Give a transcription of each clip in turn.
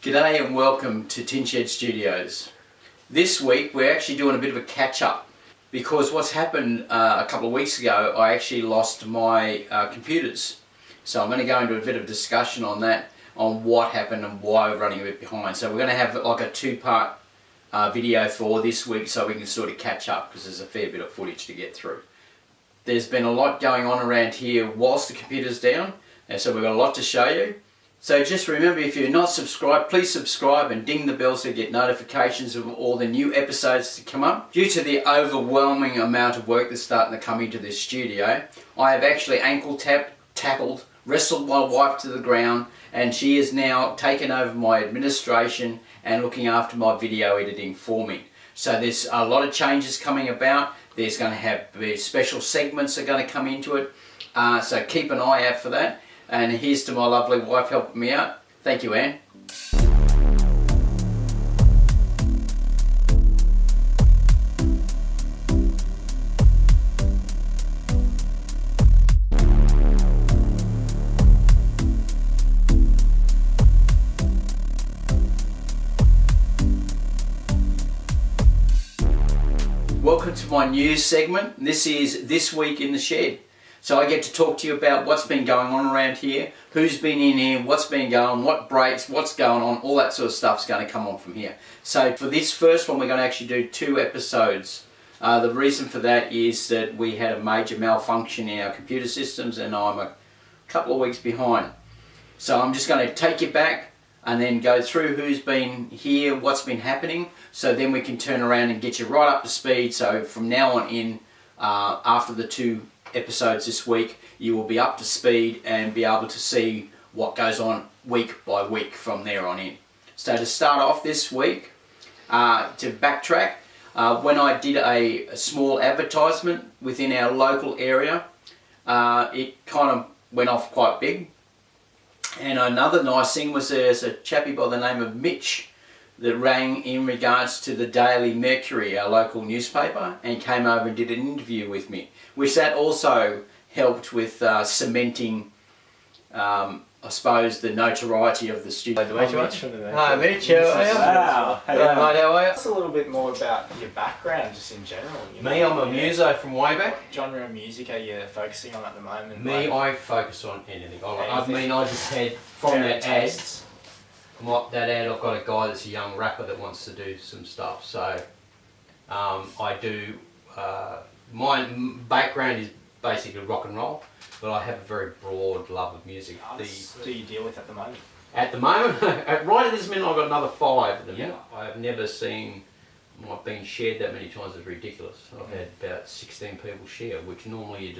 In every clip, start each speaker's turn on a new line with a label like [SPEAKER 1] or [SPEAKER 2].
[SPEAKER 1] G'day and welcome to Tin Shed Studios. This week we're actually doing a bit of a catch-up because what's happened a couple of weeks ago, I actually lost my computers. So I'm going to go into a bit of discussion on that, on what happened and why we're running a bit behind. So we're going to have like a two-part video for this week so we can sort of catch up because there's a fair bit of footage to get through. There's been a lot going on around here whilst the computer's down, and so we've got a lot to show you. So just remember, if you're not subscribed, please subscribe and ding the bell so you get notifications of all the new episodes to come up. Due to the overwhelming amount of work that's starting to come into this studio, I have actually tackled, wrestled my wife to the ground, and she is now taken over my administration and looking after my video editing for me. So there's a lot of changes coming about. There's going to have special segments that are going to come into it. So keep an eye out for that. And here's to my lovely wife helping me out. Thank you, Anne. Welcome to my news segment. This is This Week in the Shed. So I get to talk to you about what's been going on around here, who's been in here, what's been going, what breaks, what's going on, all that sort of stuff's going to come on from here. So for this first one, we're going to actually do 2 episodes. The reason for that is that we had a major malfunction in our computer systems and I'm a couple of weeks behind. So I'm just going to take you back and then go through who's been here, what's been happening, so then we can turn around and get you right up to speed. So from now on in, after the 2 episodes this week, you will be up to speed and be able to see what goes on week by week from there on in. So to start off this week, to backtrack, when I did a small advertisement within our local area, it kind of went off quite big. And another nice thing was there's a chappie by the name of Mitch that rang in regards to the Daily Mercury, our local newspaper, and came over and did an interview with me, which that also helped with cementing, I suppose, the notoriety of the studio.
[SPEAKER 2] Hi Mitch, how are you?
[SPEAKER 1] Wow.
[SPEAKER 2] How are you?
[SPEAKER 3] Tell us a little bit more about your background, just in general.
[SPEAKER 1] Me, I'm a muso from way back.
[SPEAKER 3] Genre of music are you focusing on at the moment?
[SPEAKER 1] Me, I focus on anything. I mean, I just had, from that ad, I've got a guy that's a young rapper that wants to do some stuff. So I do, my background is basically rock and roll, but I have a very broad love of music.
[SPEAKER 3] Who do you deal with at the moment?
[SPEAKER 1] At the moment, right at this minute, I've got another 5 at the minute. I have never seen what being shared that many times is ridiculous. I've had about 16 people share, which normally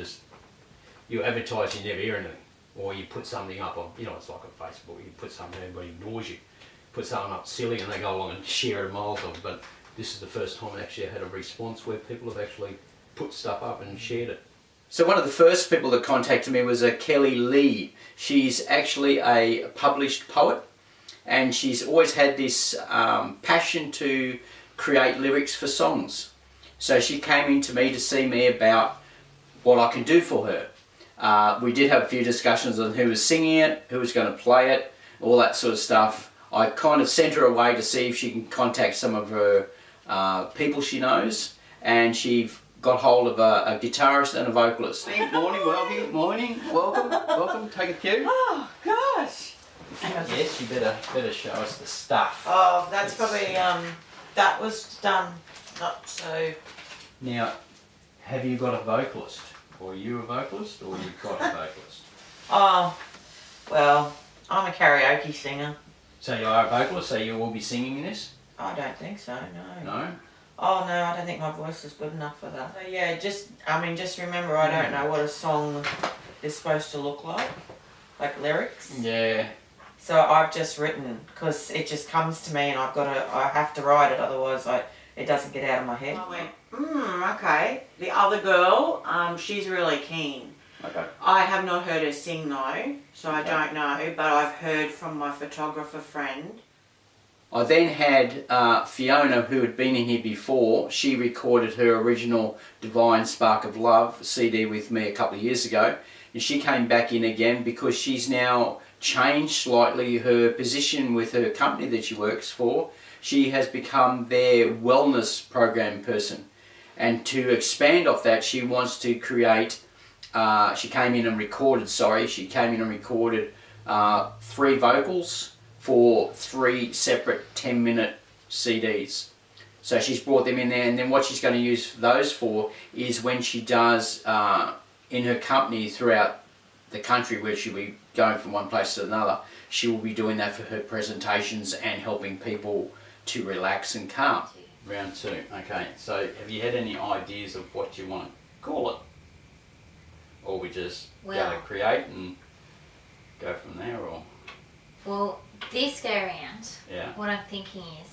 [SPEAKER 1] you advertise, you never hear anything. Or you put something up on, it's like on Facebook, you put something, everybody ignores you. Put something up silly and they go along and share it miles of, but this is the first time I actually had a response where people have actually put stuff up and shared it. So one of the first people that contacted me was Kelly Lee. She's actually a published poet and she's always had this passion to create lyrics for songs. So she came in to me to see me about what I can do for her. We did have a few discussions on who was singing it, who was going to play it, all that sort of stuff. I kind of sent her away to see if she can contact some of her people she knows, and she got hold of a guitarist and a vocalist. Morning, welcome, take a cue.
[SPEAKER 4] Oh gosh!
[SPEAKER 1] Yes, you better show us the stuff.
[SPEAKER 4] Oh, that's probably that was done not so.
[SPEAKER 1] Now, have you got a vocalist? Or are you a vocalist, or you've got a vocalist?
[SPEAKER 4] Oh, well, I'm a karaoke singer.
[SPEAKER 1] So you are a vocalist, so you will be singing in this?
[SPEAKER 4] I don't think so, no.
[SPEAKER 1] No?
[SPEAKER 4] Oh no, I don't think my voice is good enough for that. So yeah, just remember I don't know what a song is supposed to look like lyrics.
[SPEAKER 1] Yeah.
[SPEAKER 4] So I've just written, because it just comes to me and I have to write it, otherwise it doesn't get out of my head. I went, okay. The other girl, she's really keen.
[SPEAKER 1] Okay.
[SPEAKER 4] I have not heard her sing though, so I don't know, but I've heard from my photographer friend.
[SPEAKER 1] I then had Fiona, who had been in here before. She recorded her original Divine Spark of Love CD with me a couple of years ago, and she came back in again because she's now changed slightly her position with her company that she works for. She has become their wellness program person. And to expand off that, she wants to create, she came in and recorded 3 vocals for 3 separate 10-minute CDs. So she's brought them in there, and then what she's going to use those for is when she does in her company throughout the country, where she'll be going from one place to another, she will be doing that for her presentations and helping people to relax and calm. Round 2. Okay, so have you had any ideas of what you want to call it? Or we just go to create and go from there, or?
[SPEAKER 5] Well, this go around, what I'm thinking is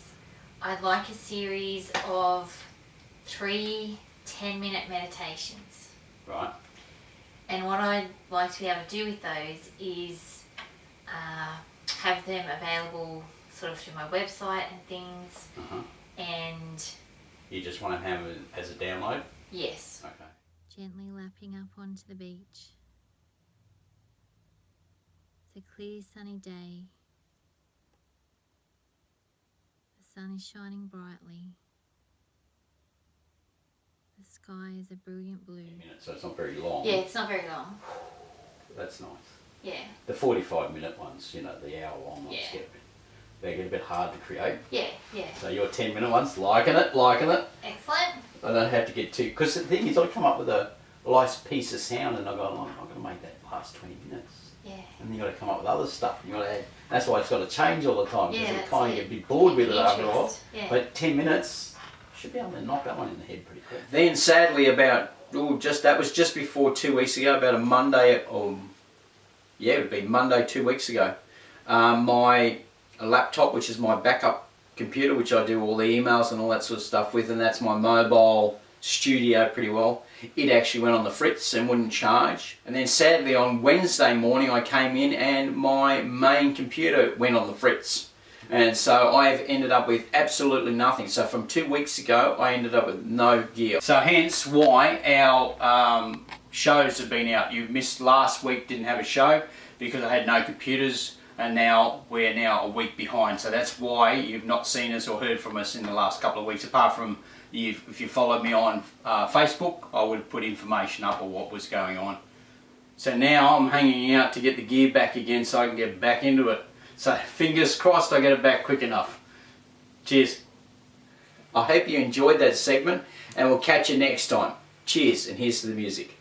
[SPEAKER 5] I'd like a series of 3 10-minute meditations.
[SPEAKER 1] Right.
[SPEAKER 5] And what I'd like to be able to do with those is have them available sort of through my website and things. And
[SPEAKER 1] you just want to have it as a download?
[SPEAKER 5] Yes.
[SPEAKER 1] Okay.
[SPEAKER 5] Gently lapping up onto the beach. It's a clear sunny day. The sun is shining brightly. The sky is a brilliant blue.
[SPEAKER 1] So it's not very long.
[SPEAKER 5] Yeah, it's not very long.
[SPEAKER 1] That's nice.
[SPEAKER 5] Yeah.
[SPEAKER 1] The 45-minute ones, you know, the hour-long ones, they get a bit hard to create.
[SPEAKER 5] Yeah.
[SPEAKER 1] So your 10-minute ones, liking it.
[SPEAKER 5] Excellent.
[SPEAKER 1] I don't have to get too, because the thing is, I come up with a nice piece of sound, and I go, I'm going to make that last 20 minutes.
[SPEAKER 5] Yeah.
[SPEAKER 1] And then you got to come up with other stuff. You got to add. That's why it's got to change all the time, because you kind of get a bit bored with it after a while.
[SPEAKER 5] Yeah.
[SPEAKER 1] But 10 minutes, should be able to knock that one in the head pretty quick. Then sadly, that was just before 2 weeks ago, about a Monday, it would be Monday 2 weeks ago. My laptop, which is my backup computer, which I do all the emails and all that sort of stuff with, and that's my mobile studio pretty well, it actually went on the fritz and wouldn't charge. And then sadly on Wednesday morning I came in and my main computer went on the fritz. And so I've ended up with absolutely nothing. So from 2 weeks ago I ended up with no gear. So hence why our shows have been out. You missed last week, didn't have a show because I had no computers, and now we're a week behind. So that's why you've not seen us or heard from us in the last couple of weeks, apart from if you followed me on Facebook, I would have put information up of what was going on. So now I'm hanging out to get the gear back again so I can get back into it. So fingers crossed I get it back quick enough. Cheers. I hope you enjoyed that segment, and we'll catch you next time. Cheers, and here's to the music.